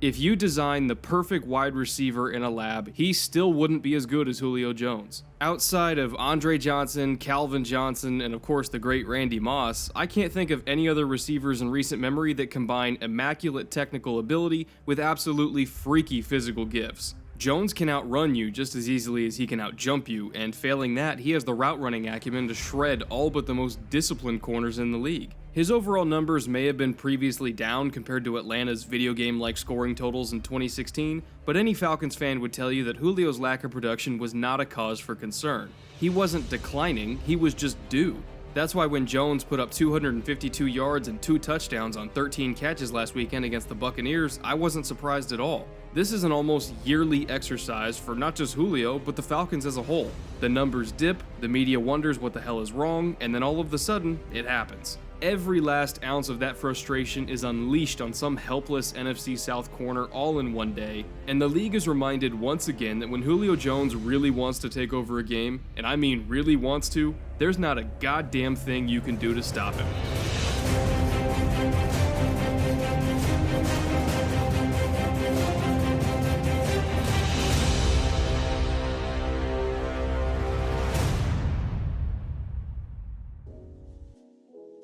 If you design the perfect wide receiver in a lab, he still wouldn't be as good as Julio Jones. Outside of Andre Johnson, Calvin Johnson, and of course the great Randy Moss, I can't think of any other receivers in recent memory that combine immaculate technical ability with absolutely freaky physical gifts. Jones can outrun you just as easily as he can outjump you, and failing that, he has the route running acumen to shred all but the most disciplined corners in the league. His overall numbers may have been previously down compared to Atlanta's video game-like scoring totals in 2016, but any Falcons fan would tell you that Julio's lack of production was not a cause for concern. He wasn't declining, he was just due. That's why when Jones put up 252 yards and 2 touchdowns on 13 catches last weekend against the Buccaneers, I wasn't surprised at all. This is an almost yearly exercise for not just Julio, but the Falcons as a whole. The numbers dip, the media wonders what the hell is wrong, and then all of a sudden, it happens. Every last ounce of that frustration is unleashed on some helpless NFC South corner all in one day, and the league is reminded once again that when Julio Jones really wants to take over a game, and I mean really wants to, there's not a goddamn thing you can do to stop him.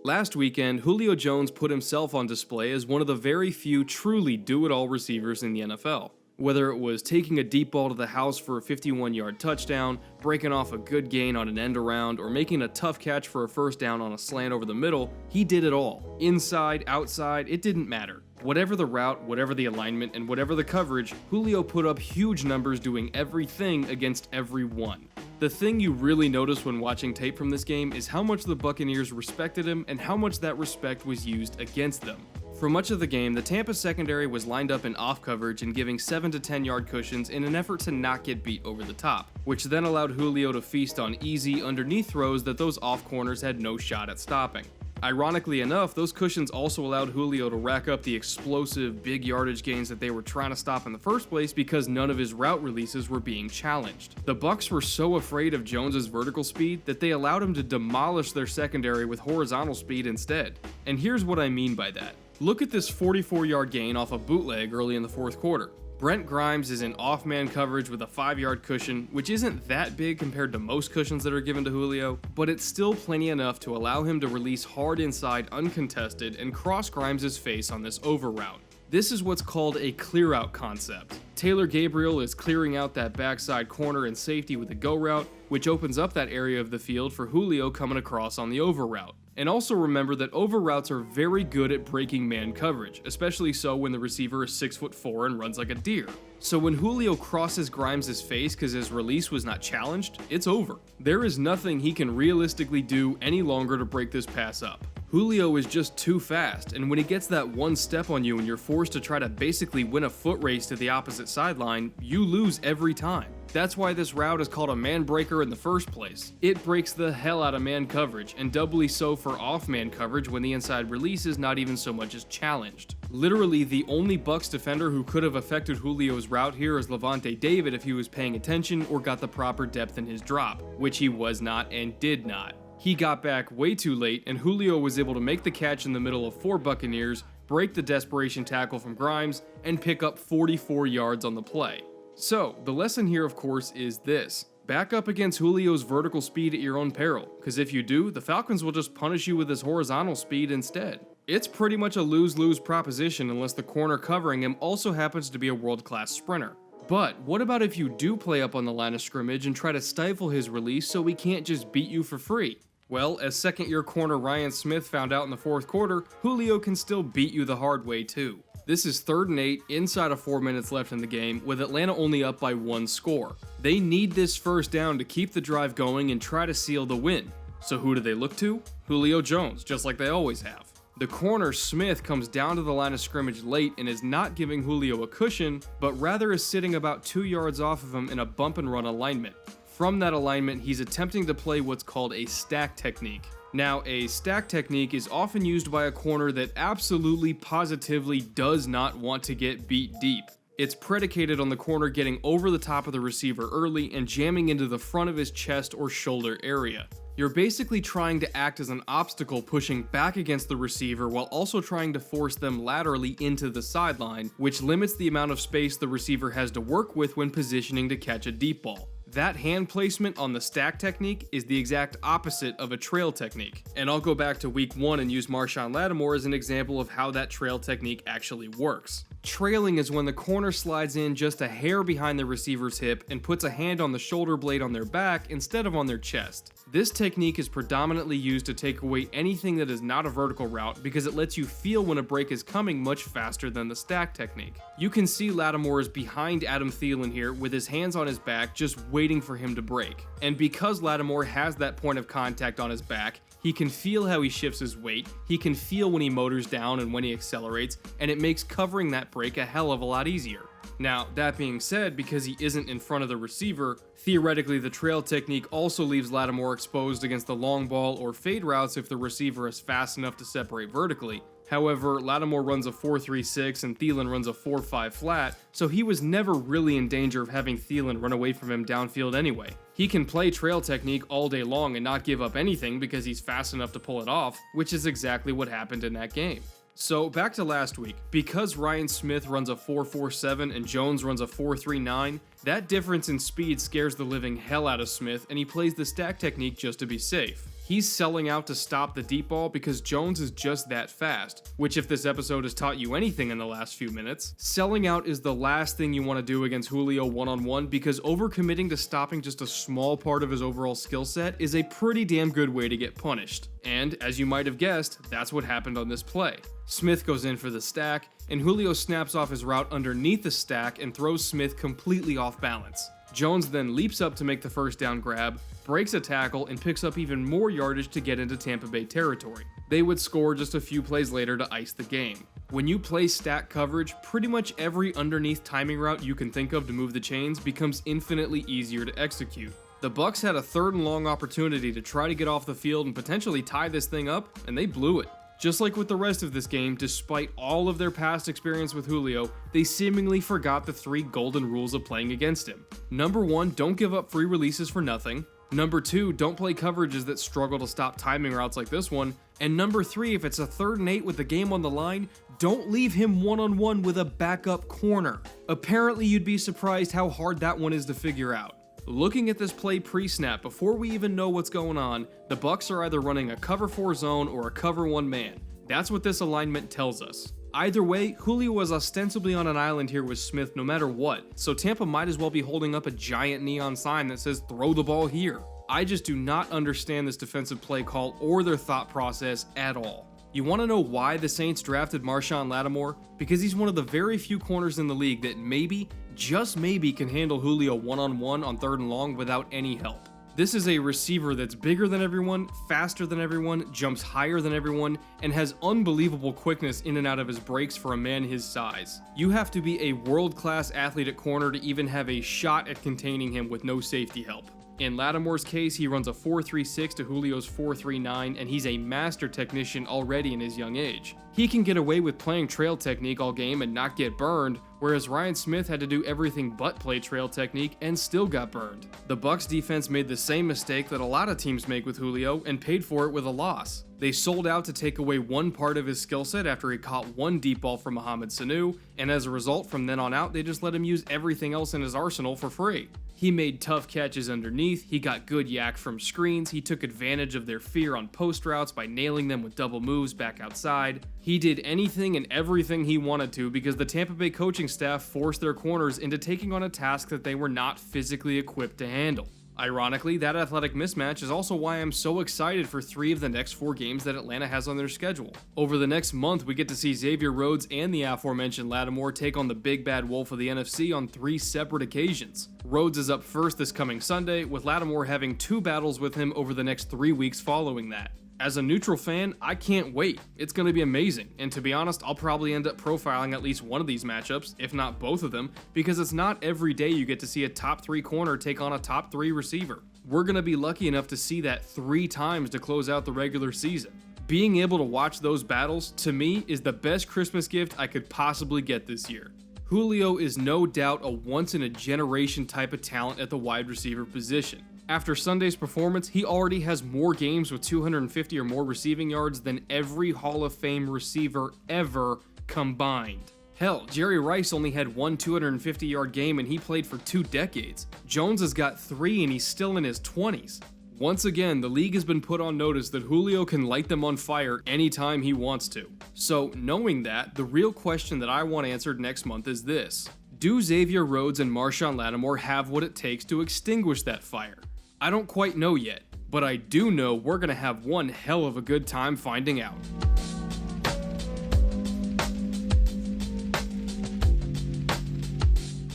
Last weekend, Julio Jones put himself on display as one of the very few truly do-it-all receivers in the NFL. Whether it was taking a deep ball to the house for a 51-yard touchdown, breaking off a good gain on an end around, or making a tough catch for a first down on a slant over the middle, he did it all. Inside, outside, it didn't matter. Whatever the route, whatever the alignment, and whatever the coverage, Julio put up huge numbers doing everything against everyone. The thing you really notice when watching tape from this game is how much the Buccaneers respected him and how much that respect was used against them. For much of the game, the Tampa secondary was lined up in off coverage and giving 7 to 10 yard cushions in an effort to not get beat over the top, which then allowed Julio to feast on easy, underneath throws that those off corners had no shot at stopping. Ironically enough, those cushions also allowed Julio to rack up the explosive, big yardage gains that they were trying to stop in the first place because none of his route releases were being challenged. The Bucs were so afraid of Jones's vertical speed that they allowed him to demolish their secondary with horizontal speed instead. And here's what I mean by that. Look at this 44-yard gain off a bootleg early in the fourth quarter. Brent Grimes is in off-man coverage with a 5-yard cushion, which isn't that big compared to most cushions that are given to Julio, but it's still plenty enough to allow him to release hard inside uncontested and cross Grimes' face on this over route. This is what's called a clear-out concept. Taylor Gabriel is clearing out that backside corner and safety with a go route, which opens up that area of the field for Julio coming across on the over route. And also remember that over routes are very good at breaking man coverage, especially so when the receiver is 6'4" and runs like a deer. So when Julio crosses Grimes' face because his release was not challenged, it's over. There is nothing he can realistically do any longer to break this pass up. Julio is just too fast, and when he gets that one step on you and you're forced to try to basically win a foot race to the opposite sideline, you lose every time. That's why this route is called a man breaker in the first place. It breaks the hell out of man coverage, and doubly so for off-man coverage when the inside release is not even so much as challenged. Literally, the only Bucs defender who could have affected Julio's route here is Levante David if he was paying attention or got the proper depth in his drop, which he was not and did not. He got back way too late, and Julio was able to make the catch in the middle of 4 Buccaneers, break the desperation tackle from Grimes, and pick up 44 yards on the play. So, the lesson here, of course, is this. Back up against Julio's vertical speed at your own peril, because if you do, the Falcons will just punish you with his horizontal speed instead. It's pretty much a lose-lose proposition unless the corner covering him also happens to be a world-class sprinter. But what about if you do play up on the line of scrimmage and try to stifle his release so he can't just beat you for free? Well, as second-year corner Ryan Smith found out in the fourth quarter, Julio can still beat you the hard way too. This is 3rd and 8 inside of 4 minutes left in the game, with Atlanta only up by 1 score. They need this first down to keep the drive going and try to seal the win. So who do they look to? Julio Jones, just like they always have. The corner Smith comes down to the line of scrimmage late and is not giving Julio a cushion, but rather is sitting about 2 yards off of him in a bump and run alignment. From that alignment, he's attempting to play what's called a stack technique. Now, a stack technique is often used by a corner that absolutely positively does not want to get beat deep. It's predicated on the corner getting over the top of the receiver early and jamming into the front of his chest or shoulder area. You're basically trying to act as an obstacle pushing back against the receiver while also trying to force them laterally into the sideline, which limits the amount of space the receiver has to work with when positioning to catch a deep ball. That hand placement on the stack technique is the exact opposite of a trail technique. And I'll go back to week 1 and use Marshon Lattimore as an example of how that trail technique actually works. Trailing is when the corner slides in just a hair behind the receiver's hip and puts a hand on the shoulder blade on their back instead of on their chest. This technique is predominantly used to take away anything that is not a vertical route because it lets you feel when a break is coming much faster than the stack technique. You can see Lattimore is behind Adam Thielen here with his hands on his back just waiting for him to break. And because Lattimore has that point of contact on his back, he can feel how he shifts his weight, he can feel when he motors down and when he accelerates, and it makes covering that break a hell of a lot easier. Now, that being said, because he isn't in front of the receiver, theoretically the trail technique also leaves Lattimore exposed against the long ball or fade routes if the receiver is fast enough to separate vertically. However, Lattimore runs a 4.36 and Thielen runs a 4.5 flat, so he was never really in danger of having Thielen run away from him downfield anyway. He can play trail technique all day long and not give up anything because he's fast enough to pull it off, which is exactly what happened in that game. So back to last week, because Ryan Smith runs a 4.47 and Jones runs a 4.39, that difference in speed scares the living hell out of Smith and he plays the stack technique just to be safe. He's selling out to stop the deep ball because Jones is just that fast, which if this episode has taught you anything in the last few minutes, selling out is the last thing you want to do against Julio one-on-one because overcommitting to stopping just a small part of his overall skill set is a pretty damn good way to get punished. And as you might have guessed, that's what happened on this play. Smith goes in for the stack, and Julio snaps off his route underneath the stack and throws Smith completely off balance. Jones then leaps up to make the first down grab, breaks a tackle, and picks up even more yardage to get into Tampa Bay territory. They would score just a few plays later to ice the game. When you play stack coverage, pretty much every underneath timing route you can think of to move the chains becomes infinitely easier to execute. The Bucs had a 3rd and long opportunity to try to get off the field and potentially tie this thing up, and they blew it. Just like with the rest of this game, despite all of their past experience with Julio, they seemingly forgot the 3 golden rules of playing against him. Number 1, don't give up free releases for nothing. Number 2, don't play coverages that struggle to stop timing routes like this one. And number 3, if it's a 3rd and 8 with the game on the line, don't leave him one-on-one with a backup corner. Apparently you'd be surprised how hard that one is to figure out. Looking at this play pre-snap, before we even know what's going on, the Bucs are either running a cover 4 zone or a cover 1 man. That's what this alignment tells us. Either way, Julio was ostensibly on an island here with Smith no matter what, so Tampa might as well be holding up a giant neon sign that says throw the ball here. I just do not understand this defensive play call or their thought process at all. You want to know why the Saints drafted Marshon Lattimore? Because he's one of the very few corners in the league that maybe, just maybe, can handle Julio one-on-one on 3rd and long without any help. This is a receiver that's bigger than everyone, faster than everyone, jumps higher than everyone, and has unbelievable quickness in and out of his breaks for a man his size. You have to be a world-class athlete at corner to even have a shot at containing him with no safety help. In Lattimore's case, he runs a 4.36 to Julio's 4.39, and he's a master technician already in his young age. He can get away with playing trail technique all game and not get burned, whereas Ryan Smith had to do everything but play trail technique and still got burned. The Bucs defense made the same mistake that a lot of teams make with Julio and paid for it with a loss. They sold out to take away one part of his skill set after he caught one deep ball from Mohamed Sanu, and as a result, from then on out, they just let him use everything else in his arsenal for free. He made tough catches underneath, he got good yak from screens, he took advantage of their fear on post routes by nailing them with double moves back outside. He did anything and everything he wanted to because the Tampa Bay coaching staff forced their corners into taking on a task that they were not physically equipped to handle. Ironically, that athletic mismatch is also why I'm so excited for 3 of the next 4 games that Atlanta has on their schedule. Over the next month, we get to see Xavier Rhodes and the aforementioned Lattimore take on the big bad wolf of the NFC on 3 separate occasions. Rhodes is up first this coming Sunday, with Lattimore having 2 battles with him over the next 3 weeks following that. As a neutral fan, I can't wait. It's going to be amazing, and to be honest, I'll probably end up profiling at least one of these matchups, if not both of them, because it's not every day you get to see a top 3 corner take on a top 3 receiver. We're going to be lucky enough to see that 3 times to close out the regular season. Being able to watch those battles, to me, is the best Christmas gift I could possibly get this year. Julio is no doubt a once-in-a-generation type of talent at the wide receiver position. After Sunday's performance, he already has more games with 250 or more receiving yards than every Hall of Fame receiver ever combined. Hell, Jerry Rice only had one 250-yard game and he played for 2 decades. Jones has got 3 and he's still in his 20s. Once again, the league has been put on notice that Julio can light them on fire anytime he wants to. So, knowing that, the real question that I want answered next month is this: do Xavier Rhodes and Marshawn Lattimore have what it takes to extinguish that fire? I don't quite know yet, but I do know we're gonna have one hell of a good time finding out.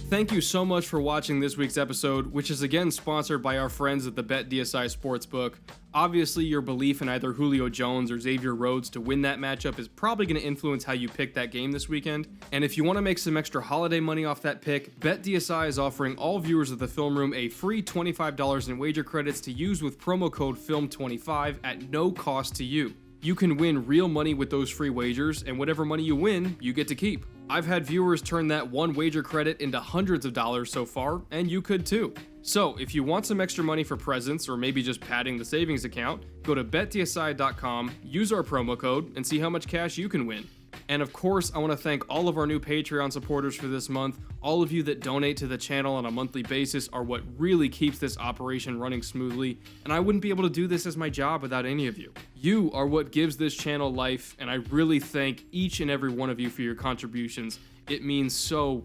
Thank you so much for watching this week's episode, which is again sponsored by our friends at the BetDSI Sportsbook. Obviously, your belief in either Julio Jones or Xavier Rhodes to win that matchup is probably going to influence how you pick that game this weekend. And if you want to make some extra holiday money off that pick, BetDSI is offering all viewers of the Film Room a free $25 in wager credits to use with promo code FILM25 at no cost to you. You can win real money with those free wagers, and whatever money you win, you get to keep. I've had viewers turn that one wager credit into hundreds of dollars so far, and you could too. So, if you want some extra money for presents, or maybe just padding the savings account, go to betdsi.com, use our promo code, and see how much cash you can win. And of course, I want to thank all of our new Patreon supporters for this month. All of you that donate to the channel on a monthly basis are what really keeps this operation running smoothly, and I wouldn't be able to do this as my job without any of you. You are what gives this channel life, and I really thank each and every one of you for your contributions. It means so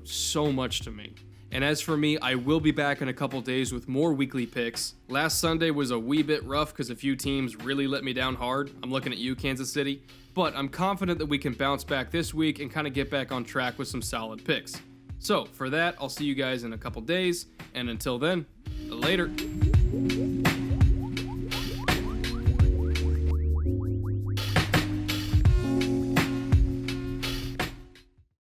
much to me. And as for me, I will be back in a couple days with more weekly picks. Last Sunday was a wee bit rough because a few teams really let me down hard. I'm looking at you, Kansas City. But I'm confident that we can bounce back this week and kind of get back on track with some solid picks. So for that, I'll see you guys in a couple days. And until then, later.